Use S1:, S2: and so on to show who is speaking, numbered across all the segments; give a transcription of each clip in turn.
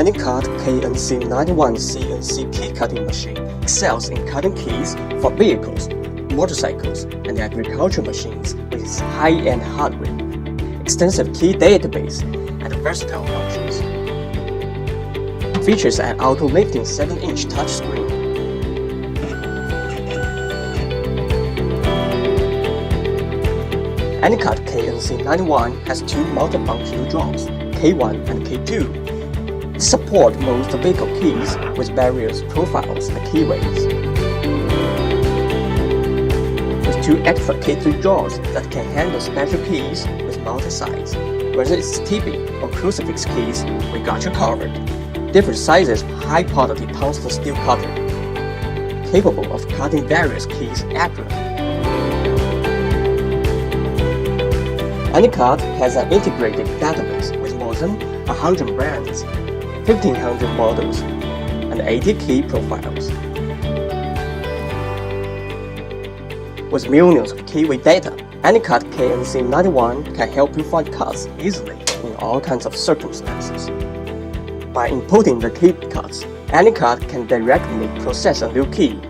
S1: ANYCUT KNC91 CNC key cutting machine excels in cutting keys for vehicles, motorcycles, and agricultural machines with its high-end hardware, extensive key database, and versatile functions. It features an auto-lifting 7-inch touchscreen. ANYCUT KNC91 has two multifunctional jaws, K1 and K2. It supports most vehicle keys with various profiles and keyways. With two extra K3 jaws that can handle special keys with multi-size. Whether it's TV or crucifix keys, we got you covered. Different sizes, high-quality tungsten steel cutter, capable of cutting various keys accurately. ANYCUT has an integrated database with more than 100 brands, 1,500 models, and 80 key profiles. With millions of keyway data, ANYCUT KNC91 can help you find cuts easily in all kinds of circumstances. By inputting the key cuts, ANYCUT can directly process a new key.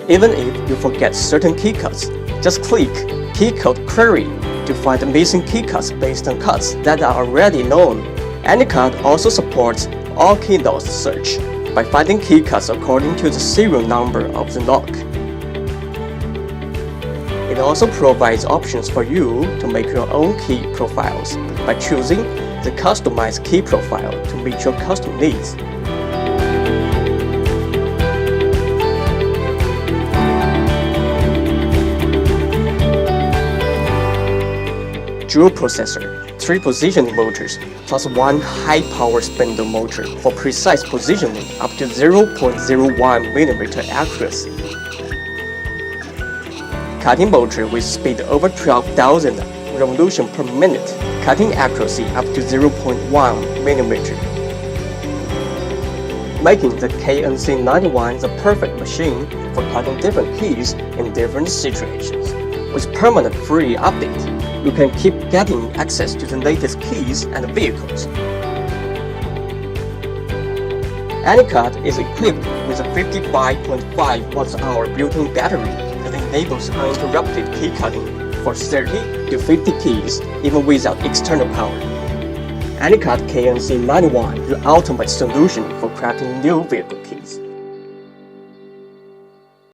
S1: Even if you forget certain key cuts, just click Key Code Query to find the missing key cuts based on cuts that are already known. ANYCUT also supports all key nodes search by finding key cuts according to the serial number of the lock. It also provides options for you to make your own key profiles by choosing the customized key profile to meet your custom needs. Dual processor, 3 positioning motors, plus 1 high-power spindle motor for precise positioning up to 0.01mm accuracy. Cutting motor with speed over 12,000 revolutions per minute, cutting accuracy up to 0.1mm. Making the KNC91 the perfect machine for cutting different keys in different situations. With permanent free update, you can keep getting access to the latest keys and vehicles. ANYCUT is equipped with a 55.5 Wh built-in battery that enables uninterrupted key cutting for 30 to 50 keys even without external power. ANYCUT KNC91, your ultimate solution for cracking new vehicle keys.